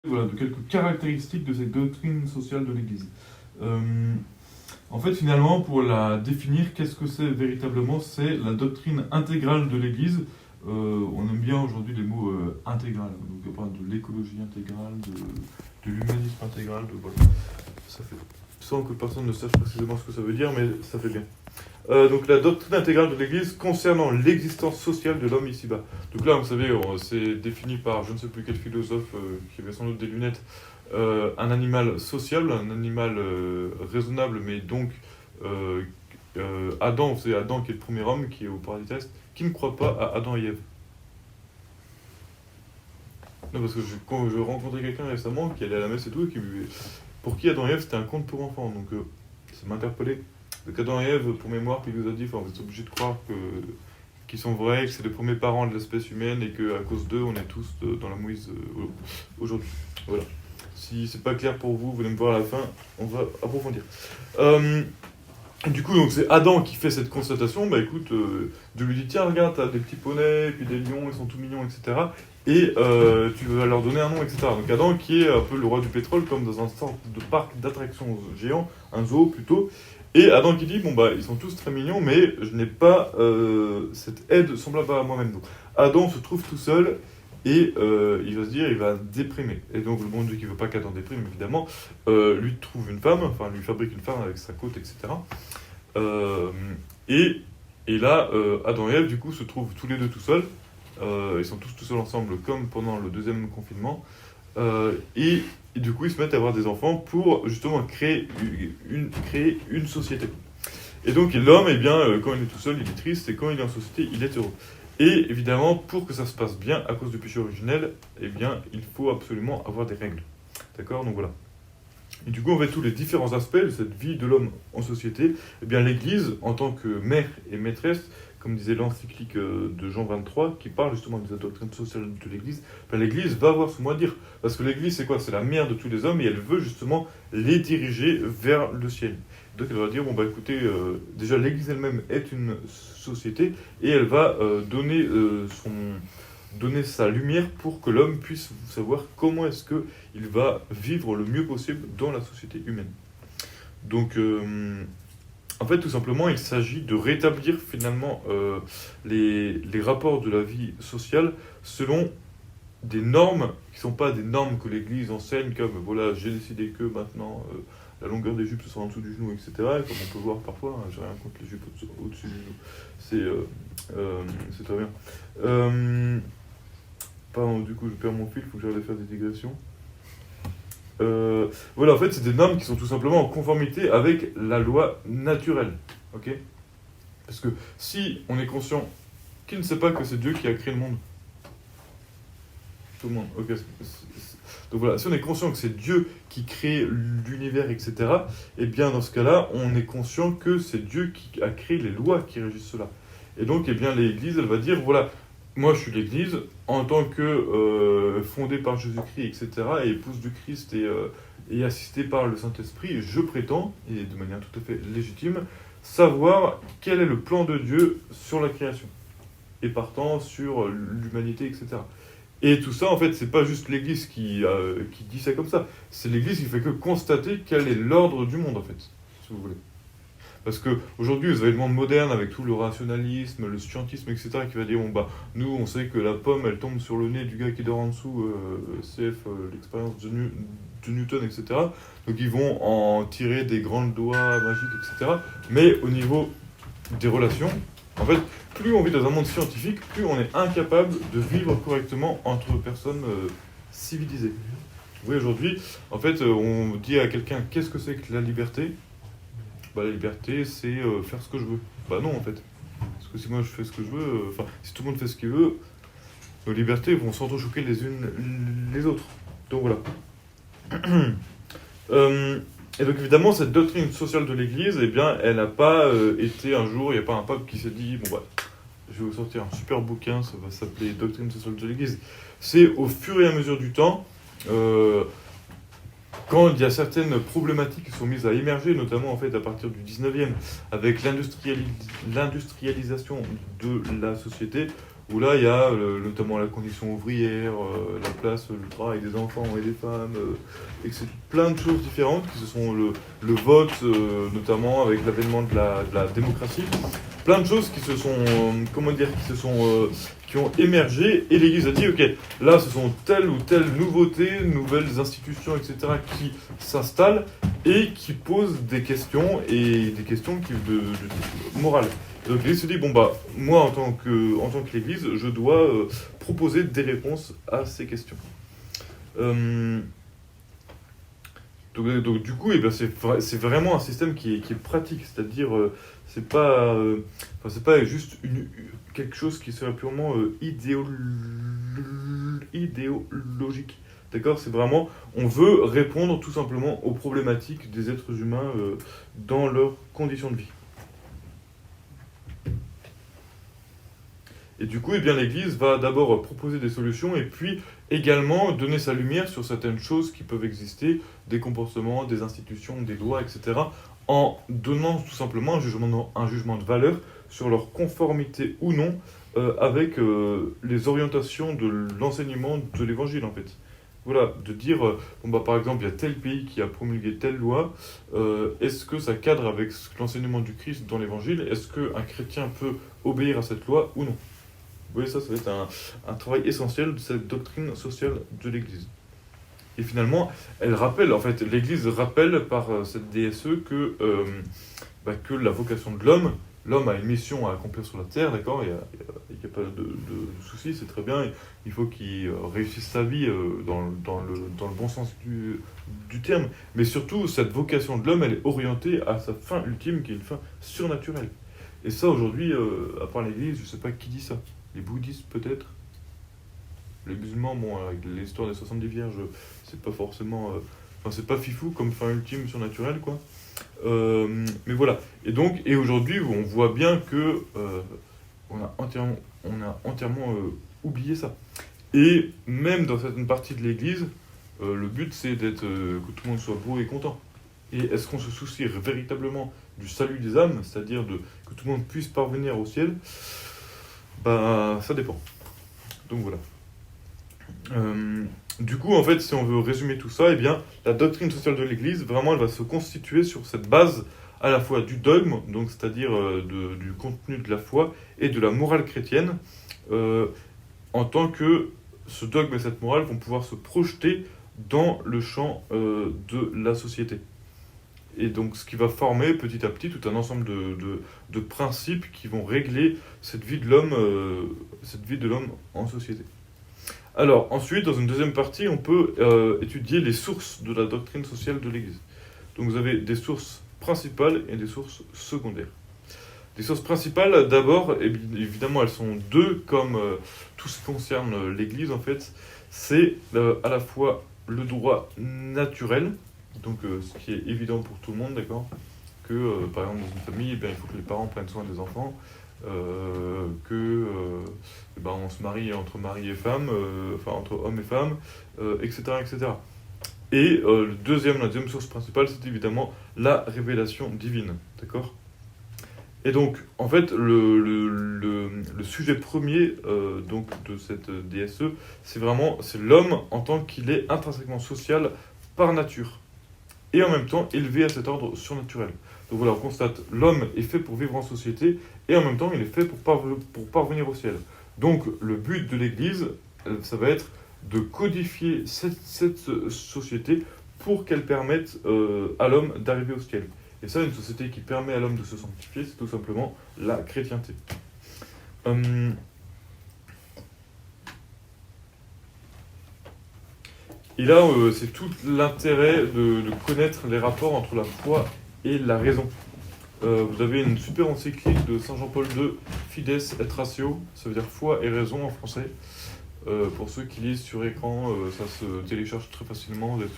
Voilà, de quelques caractéristiques de cette doctrine sociale de l'Église. En fait, finalement, pour la définir, qu'est-ce que c'est véritablement? C'est la doctrine intégrale de l'Église. On aime bien aujourd'hui les mots intégral. Donc, on parle de l'écologie intégrale, de l'humanisme intégral. Voilà. Ça fait sans que personne ne sache précisément ce que ça veut dire, mais ça fait bien. Donc la doctrine intégrale de l'Église concernant l'existence sociale de l'homme ici-bas. Donc là, vous savez, c'est défini par je ne sais plus quel philosophe qui avait sans doute des lunettes, un animal social, un animal raisonnable, mais donc Adam, c'est Adam qui est le premier homme qui est au paradis terrestre, qui ne croit pas à Adam et Ève. Non, parce que quand je rencontrais quelqu'un récemment qui allait à la messe et tout, et pour qui Adam et Ève c'était un conte pour enfants, donc ça m'a interpellé. Donc Adam et Ève, pour mémoire, puis il nous a dit, enfin, vous êtes obligés de croire qu'ils sont vrais, que c'est les premiers parents de l'espèce humaine et qu'à cause d'eux, on est tous dans la mouise aujourd'hui. Voilà. Si c'est pas clair pour vous, vous venez me voir à la fin, on va approfondir. Du coup, donc c'est Adam qui fait cette constatation. Bah écoute, Dieu lui dit, tiens, regarde, t'as des petits poneys, puis des lions, ils sont tout mignons, etc. Et tu vas leur donner un nom, etc. Donc Adam qui est un peu le roi du pétrole, comme dans un sorte de parc d'attractions géant, un zoo plutôt. Et Adam qui dit, bon bah ils sont tous très mignons, mais je n'ai pas cette aide semblable à moi-même. Donc Adam se trouve tout seul et il va se dire, il va déprimer. Et donc le bon Dieu qui veut pas qu'Adam déprime, évidemment, lui trouve une femme, enfin lui fabrique une femme avec sa côte, etc. Et là, Adam et Ève du coup se trouvent tous les deux tout seuls. Ils sont tous seuls ensemble comme pendant le deuxième confinement. Et du coup, ils se mettent à avoir des enfants pour justement créer une société. Et donc, l'homme, eh bien, quand il est tout seul, il est triste, et quand il est en société, il est heureux. Et évidemment, pour que ça se passe bien, à cause du péché originel, eh bien, il faut absolument avoir des règles. D'accord? Donc voilà. Et du coup, on fait tous les différents aspects de cette vie de l'homme en société. Eh bien, l'Église, en tant que mère et maîtresse, comme disait l'encyclique de Jean 23, qui parle justement de la doctrine sociale de l'Église, ben l'Église va avoir son mot à dire. Parce que l'Église, c'est quoi? C'est la mère de tous les hommes et elle veut justement les diriger vers le ciel. Donc elle va dire, bon bah écoutez, déjà l'Église elle-même est une société et elle va donner sa lumière pour que l'homme puisse savoir comment est-ce qu'il va vivre le mieux possible dans la société humaine. Donc en fait, tout simplement, il s'agit de rétablir finalement les rapports de la vie sociale selon des normes qui ne sont pas des normes que l'Église enseigne, comme voilà, j'ai décidé que maintenant la longueur des jupes ce sera en dessous du genou, etc. Et comme on peut voir parfois, j'ai rien contre les jupes au-dessus du genou. C'est très bien. Pardon, du coup, je perds mon fil, il faut que j'arrête de faire des digressions. Voilà, en fait, c'est des normes qui sont tout simplement en conformité avec la loi naturelle. Ok? Parce que si on est conscient, qui ne sait pas que c'est Dieu qui a créé le monde? Tout le monde. Ok. Donc voilà, si on est conscient que c'est Dieu qui crée l'univers, etc., eh bien dans ce cas-là, on est conscient que c'est Dieu qui a créé les lois qui régissent cela. Et donc, eh bien, l'Église, elle va dire, voilà, moi je suis l'Église, en tant que fondée par Jésus-Christ, etc., et épouse du Christ et assistée par le Saint-Esprit, je prétends, et de manière tout à fait légitime, savoir quel est le plan de Dieu sur la création, et partant sur l'humanité, etc. Et tout ça, en fait, c'est pas juste l'Église qui dit ça comme ça, c'est l'Église qui fait que constater quel est l'ordre du monde, en fait, si vous voulez. Parce qu'aujourd'hui, vous avez le monde moderne avec tout le rationalisme, le scientisme, etc., qui va dire, bon bah, nous, on sait que la pomme, elle tombe sur le nez du gars qui dort en dessous, l'expérience de Newton, etc. Donc ils vont en tirer des grands doigts magiques, etc. Mais au niveau des relations, en fait, plus on vit dans un monde scientifique, plus on est incapable de vivre correctement entre personnes civilisées. Vous voyez, aujourd'hui, en fait, on dit à quelqu'un, qu'est-ce que c'est que la liberté? Bah, la liberté, c'est faire ce que je veux. Bah non, en fait. Parce que si moi je fais ce que je veux, si tout le monde fait ce qu'il veut, nos libertés vont s'entrechoquer les unes les autres. Donc voilà. Et donc évidemment, cette doctrine sociale de l'Église, eh bien, elle n'a pas été un jour, il n'y a pas un pape qui s'est dit, bon bah, je vais vous sortir un super bouquin, ça va s'appeler Doctrine sociale de l'Église. C'est au fur et à mesure du temps, quand il y a certaines problématiques qui sont mises à émerger, notamment en fait à partir du 19e, avec l'industrialisation de la société, où là il y a notamment la condition ouvrière, la place, le travail des enfants et des femmes, et que c'est plein de choses différentes, qui se sont le vote, notamment avec l'avènement de la démocratie, plein de choses qui se sont, qui ont émergé, et l'Église a dit, ok, là ce sont telle ou telle nouveauté, nouvelles institutions, etc., qui s'installent et qui posent des questions, et des questions de type moral. Et donc l'Église se dit, bon bah, moi en tant que l'Église, je dois proposer des réponses à ces questions. Donc du coup, eh ben, c'est vraiment un système qui est pratique, c'est-à-dire c'est pas juste quelque chose qui serait purement idéologique. D'accord? C'est vraiment, on veut répondre tout simplement aux problématiques des êtres humains dans leurs conditions de vie. Et du coup, eh bien, l'Église va d'abord proposer des solutions et puis également donner sa lumière sur certaines choses qui peuvent exister, des comportements, des institutions, des lois, etc., en donnant tout simplement un jugement de valeur sur leur conformité ou non avec les orientations de l'enseignement de l'Évangile, en fait. Voilà, de dire, bon bah, par exemple, il y a tel pays qui a promulgué telle loi, est-ce que ça cadre avec l'enseignement du Christ dans l'Évangile? Est-ce qu'un chrétien peut obéir à cette loi ou non? Vous voyez, ça va être un travail essentiel de cette doctrine sociale de l'Église. Et finalement, elle rappelle, en fait, l'Église rappelle par cette DSE que la vocation de l'homme a une mission à accomplir sur la terre, d'accord? Il n'y a pas de souci, c'est très bien. Il faut qu'il réussisse sa vie dans le bon sens du terme. Mais surtout, cette vocation de l'homme, elle est orientée à sa fin ultime, qui est une fin surnaturelle. Et ça, aujourd'hui, à part l'Église, je ne sais pas qui dit ça. Les bouddhistes, peut-être. Les musulmans, bon, avec l'histoire des 70 vierges, c'est pas forcément... c'est pas fifou comme fin ultime surnaturelle, quoi. Mais voilà. Et aujourd'hui, on voit bien que on a entièrement oublié ça. Et même dans certaines parties de l'Église, le but, c'est que tout le monde soit beau et content. Et est-ce qu'on se soucie véritablement du salut des âmes, c'est-à-dire que tout le monde puisse parvenir au ciel? Bah, ça dépend. Donc voilà. Du coup, en fait, si on veut résumer tout ça, eh bien, la doctrine sociale de l'Église, vraiment, elle va se constituer sur cette base à la fois du dogme, donc c'est-à-dire du contenu de la foi, et de la morale chrétienne, en tant que ce dogme et cette morale vont pouvoir se projeter dans le champ de la société. Et donc, ce qui va former petit à petit tout un ensemble de principes qui vont régler cette vie de l'homme en société. Alors, ensuite, dans une deuxième partie, on peut étudier les sources de la doctrine sociale de l'Église. Donc, vous avez des sources principales et des sources secondaires. Les sources principales, d'abord, évidemment, elles sont deux, comme tout ce qui concerne l'Église, en fait. C'est à la fois le droit naturel, donc ce qui est évident pour tout le monde, d'accord, que par exemple dans une famille, il faut que les parents prennent soin des enfants, on se marie entre mari et femme, entre hommes et femmes, etc., etc. Et la deuxième source principale, c'est évidemment la révélation divine, d'accord. Et donc, en fait, le sujet premier de cette DSE, c'est l'homme en tant qu'il est intrinsèquement social par nature, et en même temps élevé à cet ordre surnaturel. Donc voilà, on constate, l'homme est fait pour vivre en société, et en même temps, il est fait pour parvenir au ciel. Donc, le but de l'Église, ça va être de codifier cette société pour qu'elle permette à l'homme d'arriver au ciel. Et ça, une société qui permet à l'homme de se sanctifier, c'est tout simplement la chrétienté. Et là, c'est tout l'intérêt de connaître les rapports entre la foi et la raison. Vous avez une super encyclique de Saint Jean-Paul II, Fides et Ratio, ça veut dire foi et raison en français. Pour ceux qui lisent sur écran, ça se télécharge très facilement, vous êtes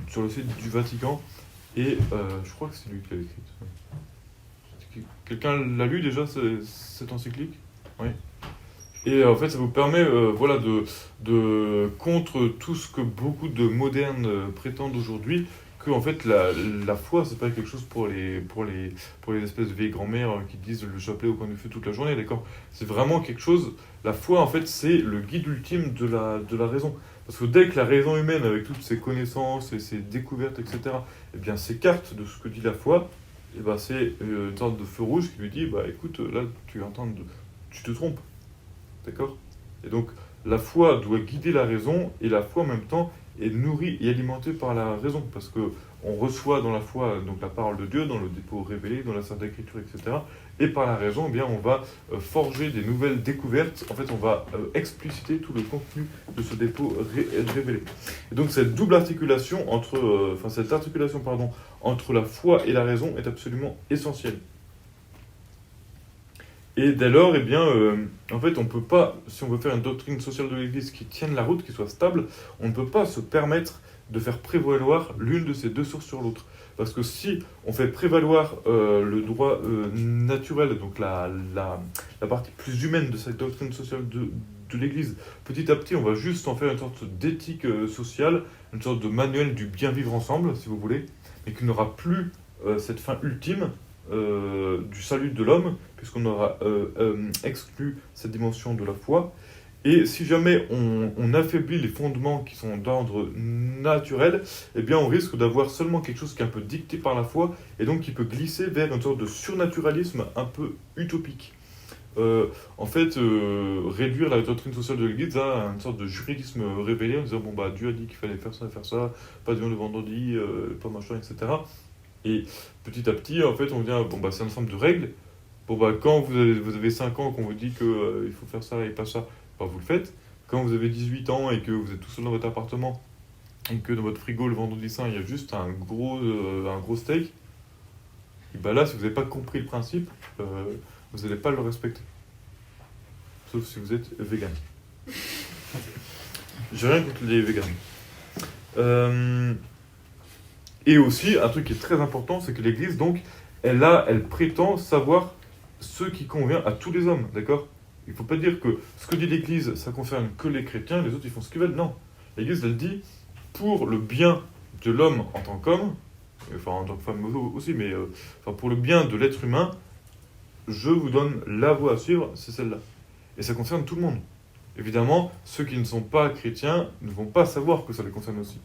sur le site du Vatican. Et je crois que c'est lui qui l'a écrite. Quelqu'un l'a lu déjà, cette encyclique? Oui. Et en fait, ça vous permet contre tout ce que beaucoup de modernes prétendent aujourd'hui, que en fait la foi c'est pas quelque chose pour les espèces de vieilles grand-mères qui disent le chapelet au coin du feu toute la journée, d'accord? C'est vraiment quelque chose. La foi en fait c'est le guide ultime de la raison. Parce que dès que la raison humaine, avec toutes ses connaissances et ses découvertes, etc., eh bien, s'écarte de ce que dit la foi, eh ben, c'est une sorte de feu rouge qui lui dit, bah écoute, là, tu te trompes, d'accord? Et donc, la foi doit guider la raison, et la foi, en même temps, est nourrie et alimentée par la raison, parce que on reçoit dans la foi donc la parole de Dieu, dans le dépôt révélé, dans la Sainte Écriture, etc., et par la raison, eh bien, on va forger des nouvelles découvertes, en fait, on va expliciter tout le contenu de ce dépôt révélé. Et donc cette double articulation cette articulation entre la foi et la raison est absolument essentielle. Et dès lors, eh bien, en fait, on peut pas, si on veut faire une doctrine sociale de l'Église qui tienne la route, qui soit stable, on ne peut pas se permettre de faire prévaloir l'une de ces deux sources sur l'autre. Parce que si on fait prévaloir le droit naturel, donc la partie plus humaine de cette doctrine sociale de l'Église, petit à petit, on va juste en faire une sorte d'éthique sociale, une sorte de manuel du bien vivre ensemble, si vous voulez, mais qui n'aura plus cette fin ultime du salut de l'homme, puisqu'on aura exclu cette dimension de la foi. Et si jamais on affaiblit les fondements qui sont d'ordre naturel, eh bien on risque d'avoir seulement quelque chose qui est un peu dicté par la foi, et donc qui peut glisser vers une sorte de surnaturalisme un peu utopique. Réduire la doctrine sociale de l'Église à une sorte de juridisme révélé en disant bon bah Dieu a dit qu'il fallait faire ça, pas de viande le vendredi, pas machin, etc. Et petit à petit, en fait, on vient, bon bah c'est un ensemble de règles. Bon bah quand vous avez 5 ans, qu'on vous dit qu'il faut faire ça et pas ça, bah vous le faites. Quand vous avez 18 ans et que vous êtes tout seul dans votre appartement et que dans votre frigo le vendredi saint il y a juste un gros steak, et bah là si vous n'avez pas compris le principe, vous n'allez pas le respecter. Sauf si vous êtes vegan. J'ai rien contre les végans. Et aussi, un truc qui est très important, c'est que l'Église, donc, elle prétend savoir ce qui convient à tous les hommes, d'accord? Il ne faut pas dire que ce que dit l'Église, ça concerne que les chrétiens, les autres, ils font ce qu'ils veulent. Non. L'Église, elle dit, pour le bien de l'homme en tant qu'homme, enfin en tant que femme aussi, mais pour le bien de l'être humain, je vous donne la voie à suivre, c'est celle-là. Et ça concerne tout le monde. Évidemment, ceux qui ne sont pas chrétiens ne vont pas savoir que ça les concerne aussi.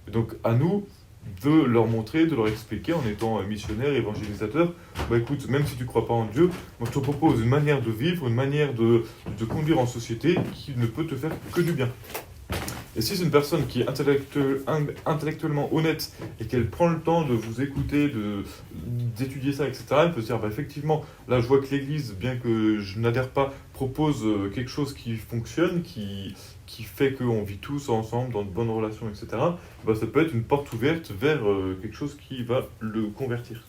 Et donc, à nous de leur montrer, de leur expliquer en étant missionnaire, évangélisateur, bah écoute, même si tu ne crois pas en Dieu, moi je te propose une manière de vivre, une manière de te conduire en société qui ne peut te faire que du bien. Et si c'est une personne qui est intellectuellement honnête et qu'elle prend le temps de vous écouter, d'étudier ça, etc., elle peut se dire, bah, effectivement, là je vois que l'Église, bien que je n'adhère pas, propose quelque chose qui fonctionne, qui fait qu'on vit tous ensemble dans de bonnes relations, etc., bah, ça peut être une porte ouverte vers quelque chose qui va le convertir.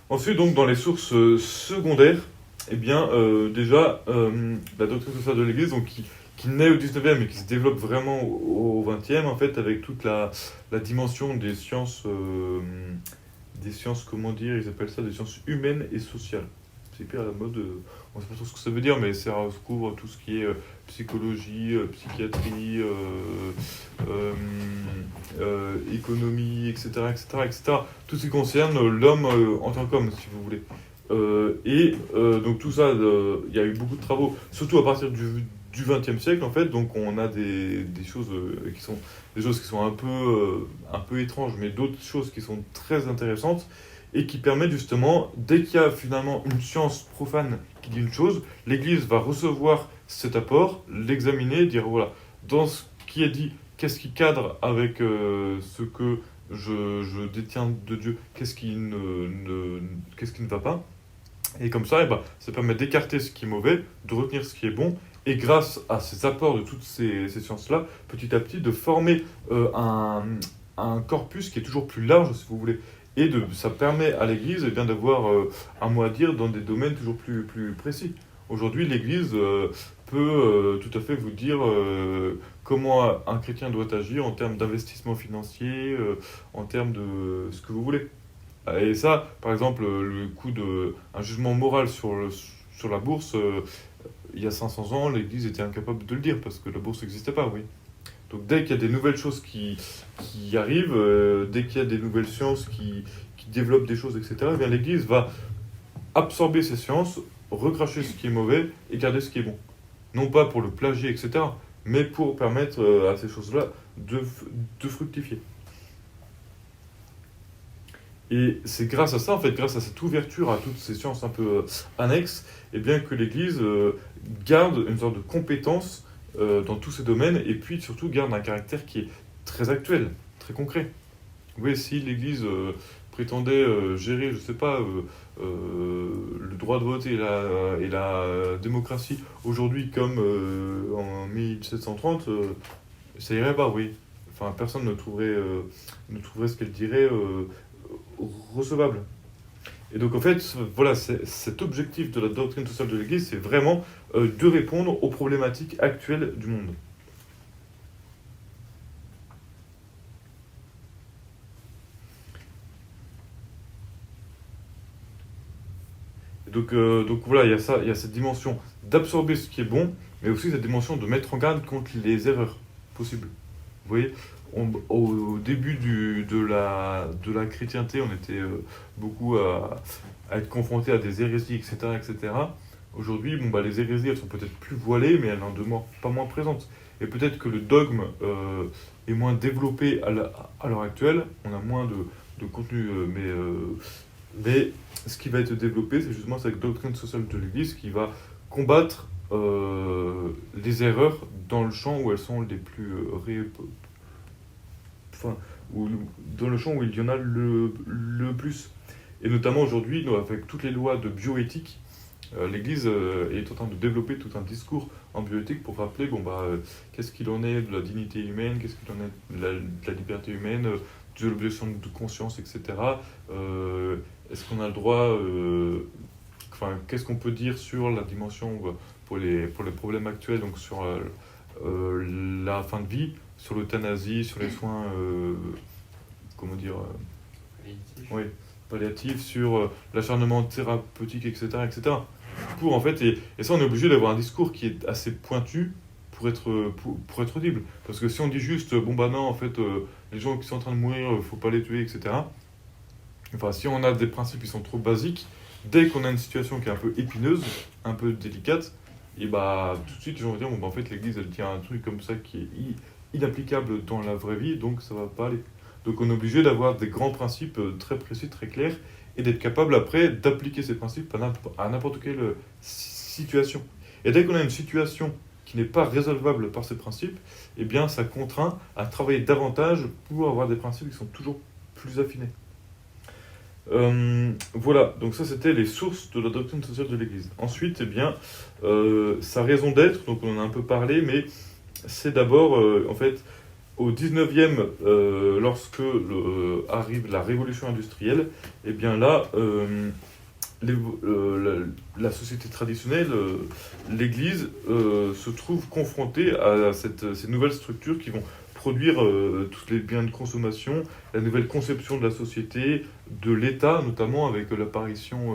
Ensuite, donc, dans les sources secondaires, eh bien, déjà, la doctrine sociale de l'Église, donc, qui naît au 19e et qui se développe vraiment au 20e, en fait, avec toute la dimension des sciences, comment dire, ils appellent ça des sciences humaines et sociales. C'est hyper à la mode, on ne sait pas trop ce que ça veut dire, mais ça recouvre tout ce qui est psychologie, psychiatrie, économie, etc., etc., etc. Tout ce qui concerne l'homme en tant qu'homme, si vous voulez. Donc tout ça, il y a eu beaucoup de travaux, surtout à partir du XXe siècle, en fait. Donc on a des choses qui sont un peu étranges, mais d'autres choses qui sont très intéressantes et qui permettent justement, dès qu'il y a finalement une science profane qui dit une chose, l'Église va recevoir cet apport, l'examiner, dire voilà, dans ce qui est dit, qu'est-ce qui cadre avec ce que je détiens de Dieu, qu'est-ce qui ne va pas. Et comme ça, ça permet d'écarter ce qui est mauvais, de retenir ce qui est bon, et grâce à ces apports de toutes ces sciences-là, petit à petit, de former un corpus qui est toujours plus large, si vous voulez. Et ça permet à l'Église d'avoir un mot à dire dans des domaines toujours plus précis. Aujourd'hui, l'Église peut tout à fait vous dire comment un chrétien doit agir en termes d'investissement financier, en termes de ce que vous voulez. Et ça, par exemple, le coup d'un jugement moral sur la bourse, il y a 500 ans, l'Église était incapable de le dire parce que la bourse n'existait pas, oui. Donc dès qu'il y a des nouvelles choses qui arrivent, dès qu'il y a des nouvelles sciences qui développent des choses, etc., eh bien l'Église va absorber ces sciences, recracher ce qui est mauvais et garder ce qui est bon. Non pas pour le plagier, etc., mais pour permettre à ces choses-là de fructifier. Et c'est grâce à ça, en fait, grâce à cette ouverture à toutes ces sciences un peu annexes, eh bien que l'Église garde une sorte de compétence dans tous ces domaines, et puis surtout garde un caractère qui est très actuel, très concret. Vous voyez, si l'Église prétendait gérer, je sais pas, le droit de vote et la démocratie aujourd'hui comme en 1730, ça irait pas, oui. Enfin, personne ne trouverait ce qu'elle dirait recevable. Et donc en fait, voilà, cet objectif de la doctrine sociale de l'Église, c'est vraiment de répondre aux problématiques actuelles du monde. Donc voilà, il y a ça, il y a cette dimension d'absorber ce qui est bon, mais aussi cette dimension de mettre en garde contre les erreurs possibles. Vous voyez, au début de la chrétienté, on était beaucoup à être confronté à des hérésies, etc., etc. Aujourd'hui, bon, bah, les hérésies, elles sont peut-être plus voilées, mais elles n'en demeurent pas moins présentes. Et peut-être que le dogme est moins développé à l'heure actuelle, on a moins de contenu, mais ce qui va être développé, c'est justement cette doctrine sociale de l'Église qui va combattre les erreurs dans le champ où elles sont les plus enfin, dans le champ où il y en a le plus. Et notamment aujourd'hui, avec toutes les lois de bioéthique, l'Église est en train de développer tout un discours en bioéthique pour rappeler qu'est-ce qu'il en est de la dignité humaine, qu'est-ce qu'il en est de la liberté humaine, de l'objection de conscience, etc. Est-ce qu'on a le droit, qu'est-ce qu'on peut dire sur la dimension pour les problèmes actuels, donc sur la fin de vie, sur l'euthanasie, sur les soins, comment dire, oui, palliatifs, sur l'acharnement thérapeutique, etc., etc. Pour en fait, et ça on est obligé d'avoir un discours qui est assez pointu pour être audible. Parce que si on dit juste, bon bah non, en fait, les gens qui sont en train de mourir, faut pas les tuer, etc. Enfin, si on a des principes qui sont trop basiques, dès qu'on a une situation qui est un peu épineuse, un peu délicate, et bah tout de suite les gens vont dire, bon bah en fait l'Église elle tient un truc comme ça qui est inapplicable dans la vraie vie, donc ça va pas aller. Donc on est obligé d'avoir des grands principes très précis, très clairs, et d'être capable après d'appliquer ces principes à n'importe quelle situation. Et dès qu'on a une situation qui n'est pas résolvable par ces principes, eh bien ça contraint à travailler davantage pour avoir des principes qui sont toujours plus affinés. Voilà, donc ça c'était les sources de la doctrine sociale de l'Église. Ensuite, eh bien, sa raison d'être, donc on en a un peu parlé, mais c'est d'abord, en fait, au 19e, lorsque arrive la révolution industrielle, eh bien là, la société traditionnelle, l'Église, se trouve confrontée à ces nouvelles structures qui vont produire tous les biens de consommation, la nouvelle conception de la société, de l'État, notamment avec l'apparition,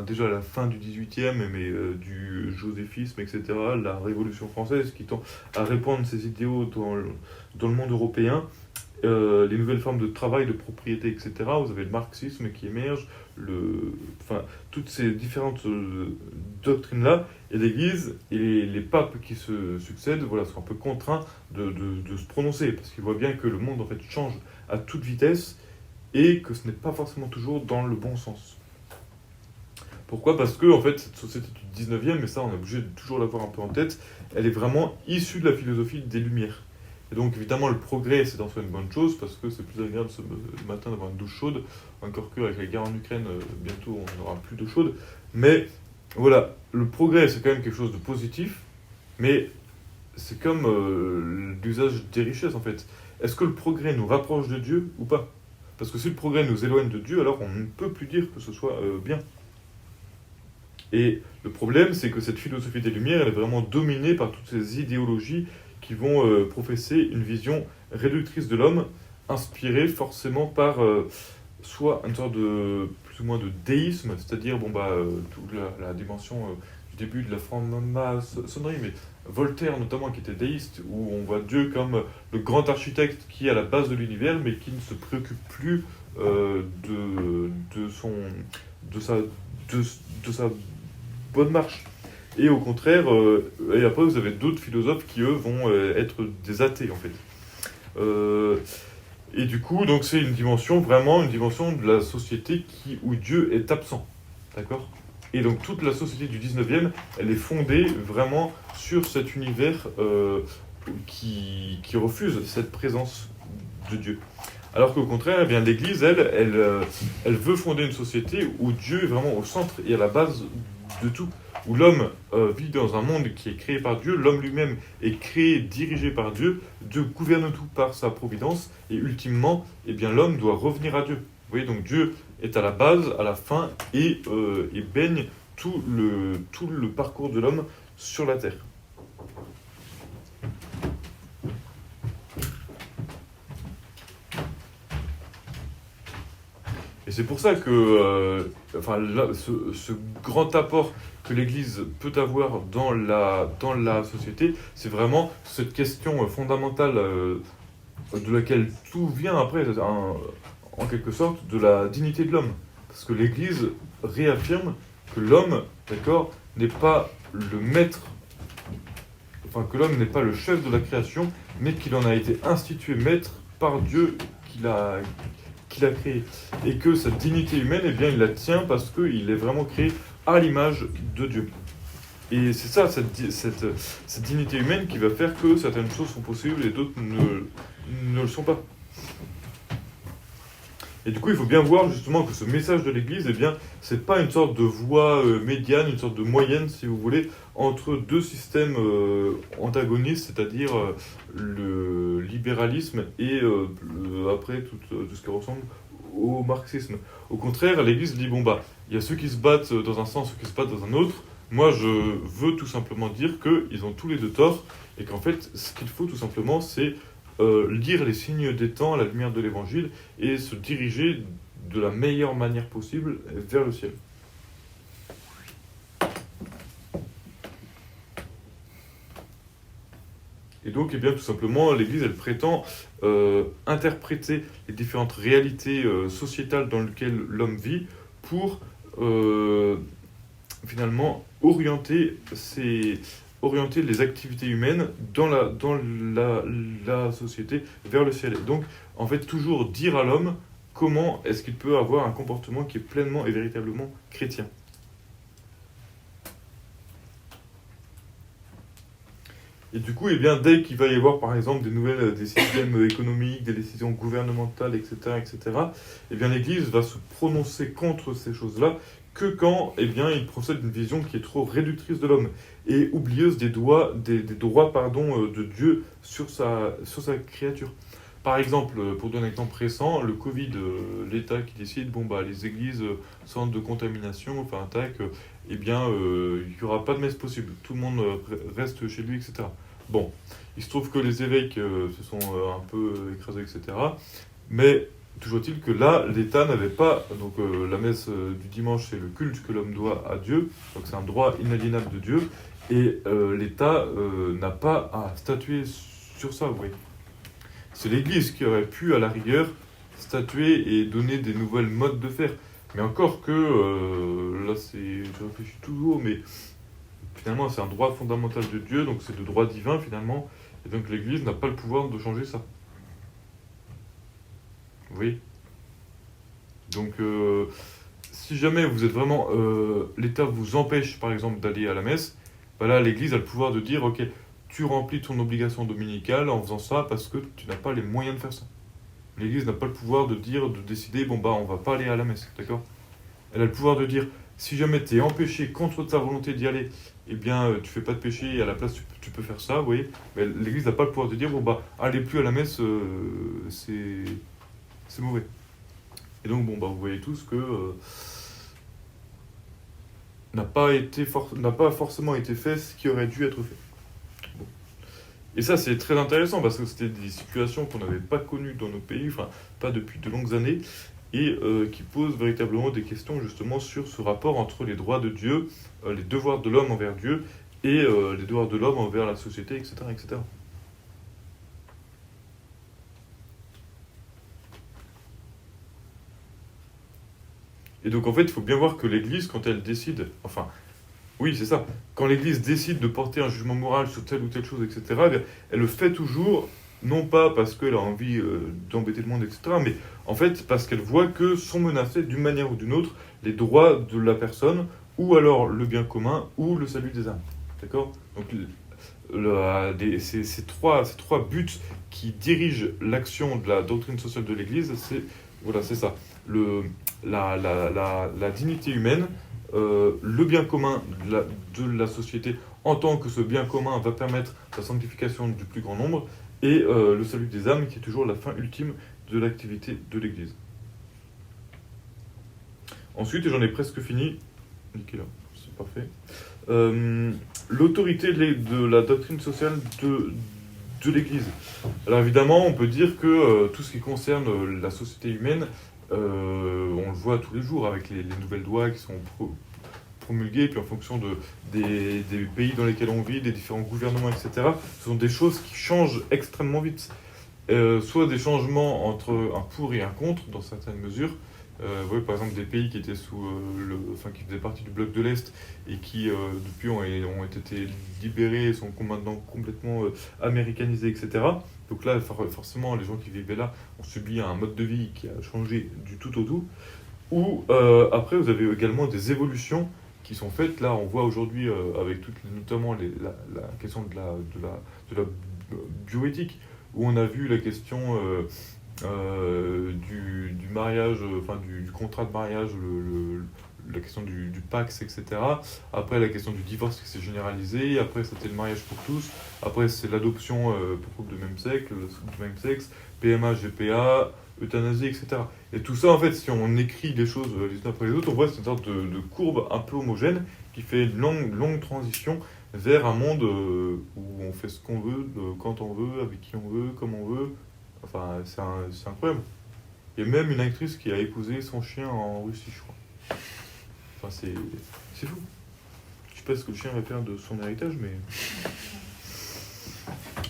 déjà à la fin du XVIIIe, mais du joséphisme, etc., la Révolution française qui tend à répandre ces idéaux dans le monde européen, les nouvelles formes de travail, de propriété, etc. Vous avez le marxisme qui émerge, toutes ces différentes doctrines-là, et l'Église et les papes qui se succèdent sont un peu contraints de se prononcer, parce qu'ils voient bien que le monde en fait change à toute vitesse, et que ce n'est pas forcément toujours dans le bon sens. Pourquoi ? Parce que en fait, cette société du 19e, et ça on est obligé de toujours l'avoir un peu en tête, elle est vraiment issue de la philosophie des Lumières. Et donc évidemment le progrès c'est en soi une bonne chose, parce que c'est plus agréable le matin d'avoir une douche chaude, encore qu'avec la guerre en Ukraine, bientôt on n'aura plus d'eau chaude. Mais voilà, le progrès c'est quand même quelque chose de positif, mais c'est comme l'usage des richesses en fait. Est-ce que le progrès nous rapproche de Dieu ou pas ? Parce que si le progrès nous éloigne de Dieu, alors on ne peut plus dire que ce soit bien. Et le problème, c'est que cette philosophie des Lumières, elle est vraiment dominée par toutes ces idéologies qui vont professer une vision réductrice de l'homme, inspirée forcément par soit une sorte de plus ou moins de déisme, c'est-à-dire toute la dimension du début de la franc-maçonnerie, mais Voltaire notamment, qui était déiste, où on voit Dieu comme le grand architecte qui est à la base de l'univers, mais qui ne se préoccupe plus de sa bonne marche. Et au contraire, et après vous avez d'autres philosophes qui eux vont être des athées en fait. Et du coup, donc c'est une dimension, vraiment une dimension de la société où Dieu est absent. D'accord ? Et donc toute la société du 19e, elle est fondée vraiment sur cet univers qui refuse cette présence de Dieu. Alors qu'au contraire, eh bien, l'Église, elle veut fonder une société où Dieu est vraiment au centre et à la base de tout. Où l'homme vit dans un monde qui est créé par Dieu, l'homme lui-même est créé, dirigé par Dieu, Dieu gouverne tout par sa providence, et ultimement, eh bien, l'homme doit revenir à Dieu. Vous voyez, donc Dieu est à la base, à la fin, et baigne tout le parcours de l'homme sur la terre. Et c'est pour ça que ce grand apport que l'Église peut avoir dans la société, c'est vraiment cette question fondamentale de laquelle tout vient après, en quelque sorte, de la dignité de l'homme. Parce que l'Église réaffirme que l'homme, d'accord, n'est pas le maître, enfin que l'homme n'est pas le chef de la création, mais qu'il en a été institué maître par Dieu qu'il a créé. Et que cette dignité humaine, eh bien, il la tient parce qu'il est vraiment créé à l'image de Dieu. Et c'est ça, cette dignité humaine qui va faire que certaines choses sont possibles et d'autres ne le sont pas. Et du coup, il faut bien voir justement que ce message de l'Église, eh bien, c'est pas une sorte de voie médiane, une sorte de moyenne, si vous voulez, entre deux systèmes antagonistes, c'est-à-dire le libéralisme et après tout ce qui ressemble au marxisme. Au contraire, l'Église dit, bon bah, il y a ceux qui se battent dans un sens, ceux qui se battent dans un autre. Moi, je veux tout simplement dire qu'ils ont tous les deux tort, et qu'en fait, ce qu'il faut tout simplement, c'est lire les signes des temps à la lumière de l'Évangile et se diriger de la meilleure manière possible vers le ciel. Et donc, eh bien, tout simplement, l'Église, elle prétend interpréter les différentes réalités sociétales dans lesquelles l'homme vit pour finalement orienter les activités humaines dans la société vers le ciel. Et donc, en fait, toujours dire à l'homme comment est-ce qu'il peut avoir un comportement qui est pleinement et véritablement chrétien. Et du coup, eh bien, dès qu'il va y avoir, par exemple, des systèmes économiques, des décisions gouvernementales, etc., eh bien, l'Église va se prononcer contre ces choses-là que quand, eh bien, il procède d'une vision qui est trop réductrice de l'homme et oublieuse des droits de Dieu sur sa créature. Par exemple, pour donner un exemple récent, le Covid, l'État qui décide, bon bah les églises, centres de contamination, enfin attaque, eh bien il n'y aura pas de messe possible, tout le monde reste chez lui, etc. Bon, il se trouve que les évêques se sont un peu écrasés, etc. Mais toujours est-il que là, l'État n'avait pas, donc la messe du dimanche, c'est le culte que l'homme doit à Dieu, donc c'est un droit inaliénable de Dieu, et l'État n'a pas à statuer sur ça, vous voyez. C'est l'Église qui aurait pu, à la rigueur, statuer et donner des nouvelles modes de faire. Mais encore que, là je réfléchis toujours, mais finalement c'est un droit fondamental de Dieu, donc c'est le droit divin finalement, et donc l'Église n'a pas le pouvoir de changer ça. Vous voyez ? Donc, si jamais vous êtes vraiment, l'État vous empêche par exemple d'aller à la messe, bah là l'Église a le pouvoir de dire, ok, tu remplis ton obligation dominicale en faisant ça parce que tu n'as pas les moyens de faire ça. L'Église n'a pas le pouvoir de décider, bon bah on va pas aller à la messe, d'accord ? Elle a le pouvoir de dire, si jamais tu es empêché contre ta volonté d'y aller, eh bien tu fais pas de péché et à la place tu peux faire ça, vous voyez ? Mais l'Église n'a pas le pouvoir de dire, bon bah allez plus à la messe, c'est mauvais. Et donc bon bah vous voyez tous que n'a pas forcément été fait ce qui aurait dû être fait. Bon. Et ça, c'est très intéressant parce que c'était des situations qu'on n'avait pas connues dans nos pays, enfin, pas depuis de longues années. et qui pose véritablement des questions justement sur ce rapport entre les droits de Dieu, les devoirs de l'homme envers Dieu et les devoirs de l'homme envers la société, etc., etc. Et donc en fait, il faut bien voir que l'Église, quand elle décide, enfin, oui, c'est ça, quand l'Église décide de porter un jugement moral sur telle ou telle chose, etc., eh bien, elle le fait toujours, non pas parce qu'elle a envie d'embêter le monde, etc., mais en fait parce qu'elle voit que sont menacés d'une manière ou d'une autre les droits de la personne, ou alors le bien commun, ou le salut des âmes. D'accord? Donc ces trois buts qui dirigent l'action de la doctrine sociale de l'Église, c'est voilà, c'est ça. Le, la dignité humaine, le bien commun de la société, en tant que ce bien commun va permettre la sanctification du plus grand nombre, et le salut des âmes, qui est toujours la fin ultime de l'activité de l'Église. Ensuite, et j'en ai presque fini, nickel, c'est parfait, l'autorité de la doctrine sociale de l'Église. Alors évidemment, on peut dire que tout ce qui concerne la société humaine, on le voit tous les jours avec les nouvelles lois qui sont promulguées, puis en fonction des pays dans lesquels on vit, des différents gouvernements, etc. Ce sont des choses qui changent extrêmement vite. Soit des changements entre un pour et un contre, dans certaines mesures. Ouais, par exemple, des pays qui étaient qui faisaient partie du bloc de l'Est et qui, depuis, ont été libérés, sont maintenant complètement américanisés, etc. Donc là, forcément, les gens qui vivaient là ont subi un mode de vie qui a changé du tout au tout. Ou après, vous avez également des évolutions qui sont faites. Là, on voit aujourd'hui, avec notamment la question de la bioéthique, où on a vu la question du mariage, du contrat de mariage, la question du Pax, etc. Après, la question du divorce qui s'est généralisée. Après, c'était le mariage pour tous. Après, c'est l'adoption pour couple de même sexe, PMA, GPA, euthanasie, etc. Et tout ça, en fait, si on écrit les choses les unes après les autres, on voit cette sorte de courbe un peu homogène qui fait une longue transition vers un monde où on fait ce qu'on veut, quand on veut, avec qui on veut, comme on veut. Enfin, c'est incroyable. Il y a même une actrice qui a épousé son chien en Russie, je crois. Enfin, c'est fou. Je sais pas ce que le chien va faire de son héritage, mais...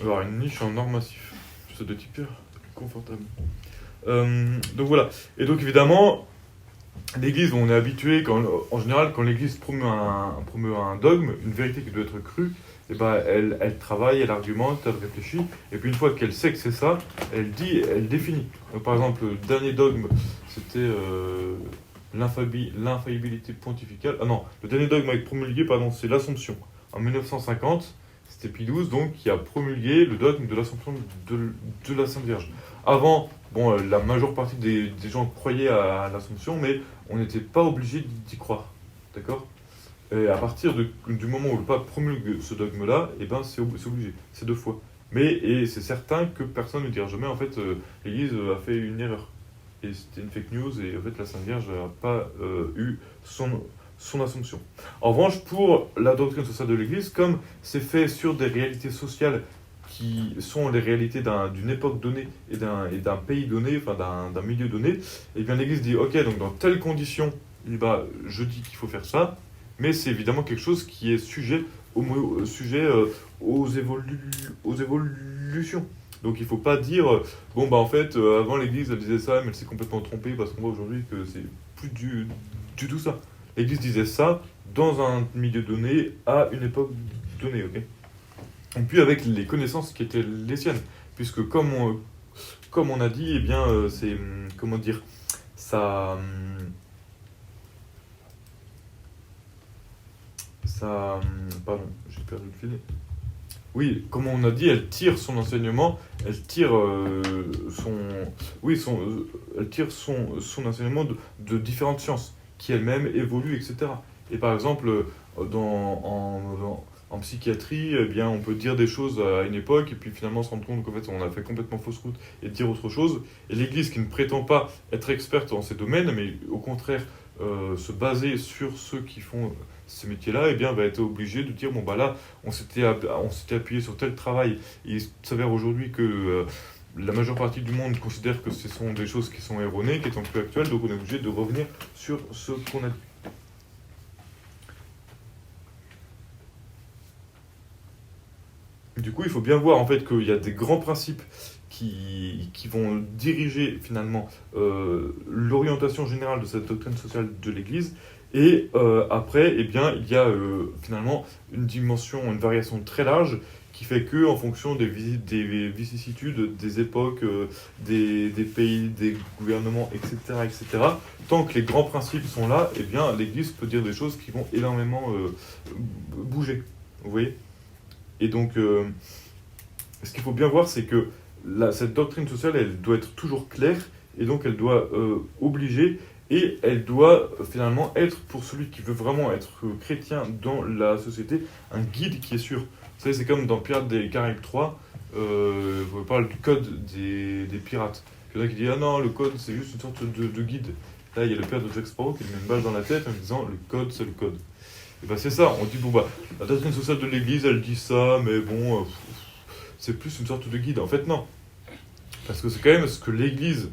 Alors, une niche en or massif. Ça doit être hyper confortable. Donc voilà. Et donc évidemment, l'Église, on est habitué, en général, quand l'Église promeut un dogme, une vérité qui doit être crue, et ben, elle travaille, elle argumente, elle réfléchit, et puis une fois qu'elle sait que c'est ça, elle dit, elle définit. Donc, par exemple, le dernier dogme, c'était l'infaillibilité pontificale. Ah non, le dernier dogme à être promulgué, pardon, c'est l'Assomption. En 1950, c'était Pie XII, donc, qui a promulgué le dogme de l'Assomption de la Sainte Vierge. Avant, bon, la majeure partie des gens croyaient à l'Assomption, mais on n'était pas obligé d'y croire. D'accord ? Et à partir du moment où le pape promulgue ce dogme-là, eh ben c'est obligé, c'est 2 fois. Et c'est certain que personne ne dira jamais, en fait, l'Église a fait une erreur. Et c'était une fake news, et en fait, la Sainte Vierge n'a pas eu son Assomption. En revanche, pour la doctrine sociale de l'Église, comme c'est fait sur des réalités sociales qui sont les réalités d'une époque donnée et d'un pays donné, enfin d'un milieu donné, et bien l'Église dit, ok, donc dans telles conditions, eh ben, je dis qu'il faut faire ça, mais c'est évidemment quelque chose qui est sujet aux évolutions. Donc il ne faut pas dire, bon bah en fait, avant l'Église elle disait ça, mais elle s'est complètement trompée parce qu'on voit aujourd'hui que c'est plus du tout ça. L'Église disait ça dans un milieu donné, à une époque donnée, ok ? Et puis avec les connaissances qui étaient les siennes, puisque comme on a dit, eh bien c'est, comment dire, ça... pardon, j'ai perdu le fil. Oui, comme on a dit, elle tire son enseignement, elle tire elle tire son enseignement de différentes sciences qui elles-mêmes évoluent, etc. Et par exemple, en psychiatrie, eh bien, on peut dire des choses à une époque et puis finalement se rendre compte qu'en fait on a fait complètement fausse route et dire autre chose. Et l'Église qui ne prétend pas être experte dans ces domaines, mais au contraire se baser sur ceux qui font ces métiers-là, eh bien, va être obligé de dire, bon bah là, on s'était appuyé sur tel travail, et il s'avère aujourd'hui que la majeure partie du monde considère que ce sont des choses qui sont erronées, qui sont plus actuelles, donc on est obligé de revenir sur ce qu'on a dit. Du coup, il faut bien voir en fait qu'il y a des grands principes qui vont diriger finalement l'orientation générale de cette doctrine sociale de l'Église. Et après, eh bien, il y a finalement une dimension, une variation très large qui fait que, en fonction des vicissitudes, des époques, des pays, des gouvernements, etc., tant que les grands principes sont là, eh bien, l'Église peut dire des choses qui vont énormément bouger. Vous voyez ? Et donc, ce qu'il faut bien voir, c'est que cette doctrine sociale, elle doit être toujours claire, et donc elle doit obliger, et elle doit finalement être, pour celui qui veut vraiment être chrétien dans la société, un guide qui est sûr. Vous savez, c'est comme dans Pirates des Caraïbes 3, on parle du code des pirates. Il y en a qui disent « Ah non, le code, c'est juste une sorte de guide ». Là, il y a le père de Jack Sparrow qui lui met une balle dans la tête en lui disant « Le code, c'est le code ». Et ben c'est ça, on dit bon bah la doctrine sociale de l'Église elle dit ça, mais bon c'est plus une sorte de guide. En fait non, parce que c'est quand même ce que l'Église,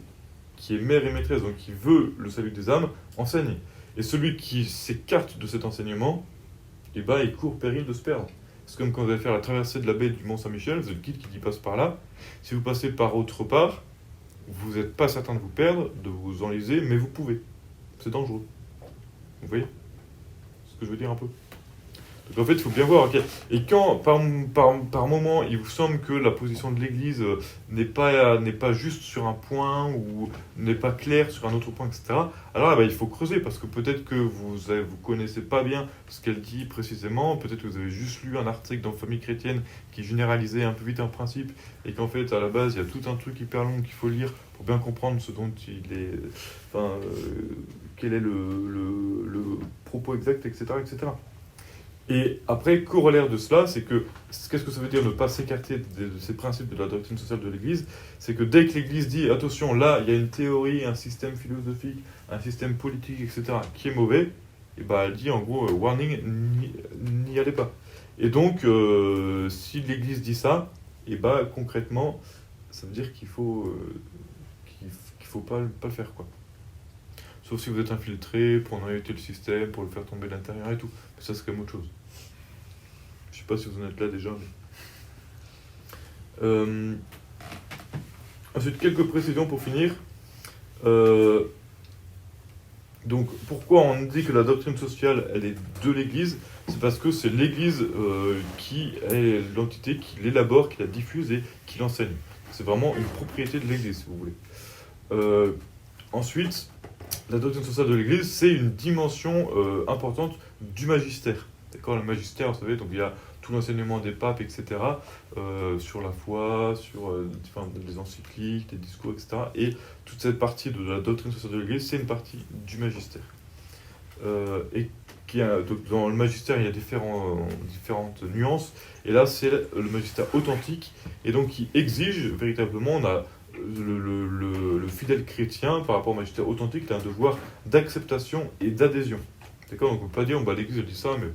qui est mère et maîtresse, donc qui veut le salut des âmes, enseigne. Et celui qui s'écarte de cet enseignement, et ben il court péril de se perdre. C'est comme quand vous allez faire la traversée de la baie du Mont-Saint-Michel, vous avez le guide qui dit passe par là. Si vous passez par autre part, vous n'êtes pas certain de vous perdre, de vous enliser, mais vous pouvez. C'est dangereux. Vous voyez ce que je veux dire un peu. Donc en fait, il faut bien voir. Okay. Et quand, par moment, il vous semble que la position de l'Église n'est pas juste sur un point ou n'est pas claire sur un autre point, etc., alors là, il faut creuser, parce que peut-être que vous connaissez pas bien ce qu'elle dit précisément, peut-être que vous avez juste lu un article dans Famille chrétienne qui généralisait un peu vite un principe, et qu'en fait, à la base, il y a tout un truc hyper long qu'il faut lire pour bien comprendre ce dont il est... quel est le propos exact, etc., etc. Et après, corollaire de cela, c'est que, qu'est-ce que ça veut dire ne pas s'écarter de ces principes de la doctrine sociale de l'Église? C'est que dès que l'Église dit, attention, là, il y a une théorie, un système philosophique, un système politique, etc., qui est mauvais, et ben elle dit en gros, warning, n'y allez pas. Et donc, si l'Église dit ça, et ben concrètement, ça veut dire qu'il faut pas le faire, quoi. Sauf si vous êtes infiltré pour en éviter le système, pour le faire tomber de l'intérieur et tout. Mais ça, c'est quand même autre chose. Je sais pas si vous en êtes là déjà, mais... Ensuite, quelques précisions pour finir. Donc, pourquoi on dit que la doctrine sociale, elle est de l'Église? C'est parce que c'est l'Église qui est l'entité qui l'élabore, qui la diffuse et qui l'enseigne. C'est vraiment une propriété de l'Église, si vous voulez. Ensuite... La doctrine sociale de l'Église, c'est une dimension importante du magistère. D'accord, le magistère, vous savez, donc il y a tout l'enseignement des papes, etc., sur la foi, sur les encycliques, les discours, etc. Et toute cette partie de la doctrine sociale de l'Église, c'est une partie du magistère. Et donc, dans le magistère, il y a différentes nuances. Et là, c'est le magistère authentique, et donc qui exige véritablement, on a le fidèle chrétien, par rapport au magistère authentique, il a un devoir d'acceptation et d'adhésion. D'accord? Donc on ne peut pas dire, l'Église elle dit ça, mais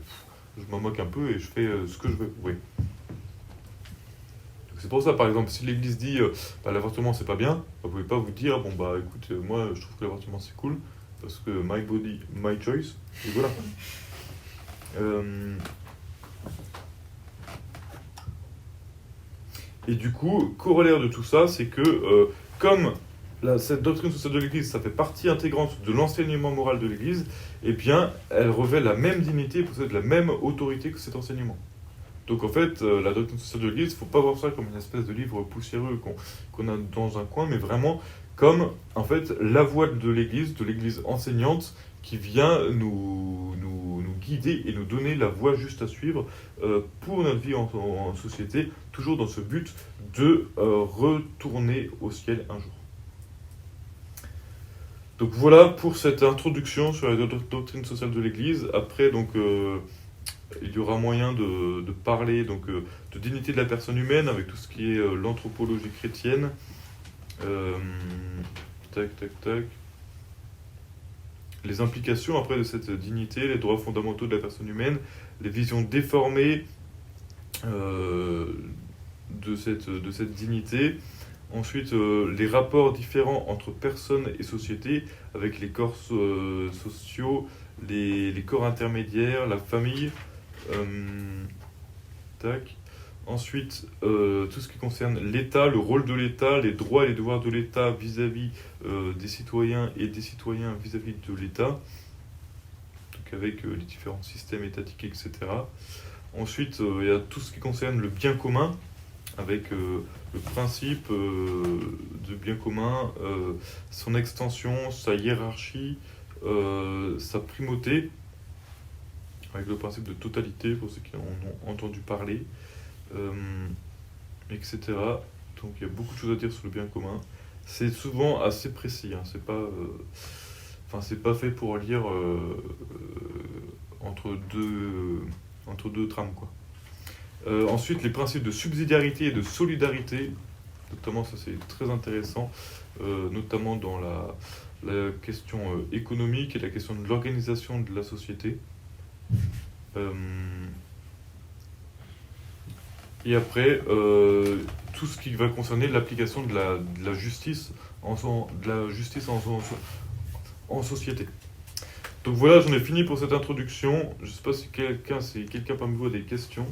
je m'en moque un peu et je fais ce que je veux. Oui. Donc c'est pour ça, par exemple, si l'Église dit l'avortement c'est pas bien, vous ne pouvez pas vous dire, écoute, moi je trouve que l'avortement c'est cool, parce que my body, my choice, et voilà. Et du coup, corollaire de tout ça, c'est que comme cette doctrine sociale de l'Église, ça fait partie intégrante de l'enseignement moral de l'Église, eh bien, elle revêt la même dignité, possède la même autorité que cet enseignement. Donc en fait, la doctrine sociale de l'Église, il ne faut pas voir ça comme une espèce de livre poussiéreux qu'on a dans un coin, mais vraiment comme en fait la voix de l'Église enseignante, qui vient nous guider et nous donner la voie juste à suivre pour notre vie en société, toujours dans ce but de retourner au ciel un jour. Donc voilà pour cette introduction sur la doctrine sociale de l'Église. Après, donc, il y aura moyen de parler donc, de dignité de la personne humaine avec tout ce qui est l'anthropologie chrétienne. Les implications après de cette dignité, les droits fondamentaux de la personne humaine, les visions déformées de cette dignité, Ensuite, les rapports différents entre personnes et sociétés, avec les corps sociaux, les corps intermédiaires, la famille. Tac. Ensuite, tout ce qui concerne l'État, le rôle de l'État, les droits et les devoirs de l'État vis-à-vis des citoyens et des citoyens vis-à-vis de l'État, donc avec les différents systèmes étatiques, etc. Ensuite, il y a tout ce qui concerne le bien commun, avec le principe de bien commun, son extension, sa hiérarchie, sa primauté, avec le principe de totalité, pour ceux qui en ont entendu parler, etc. Donc il y a beaucoup de choses à dire sur le bien commun. C'est souvent assez précis, hein, c'est pas fait pour lire entre deux trames, quoi. Ensuite, les principes de subsidiarité et de solidarité, notamment ça c'est très intéressant, notamment dans la question économique et la question de l'organisation de la société. Et après, tout ce qui va concerner l'application de la justice en société. Donc voilà, j'en ai fini pour cette introduction. Je ne sais pas si quelqu'un parmi vous a des questions.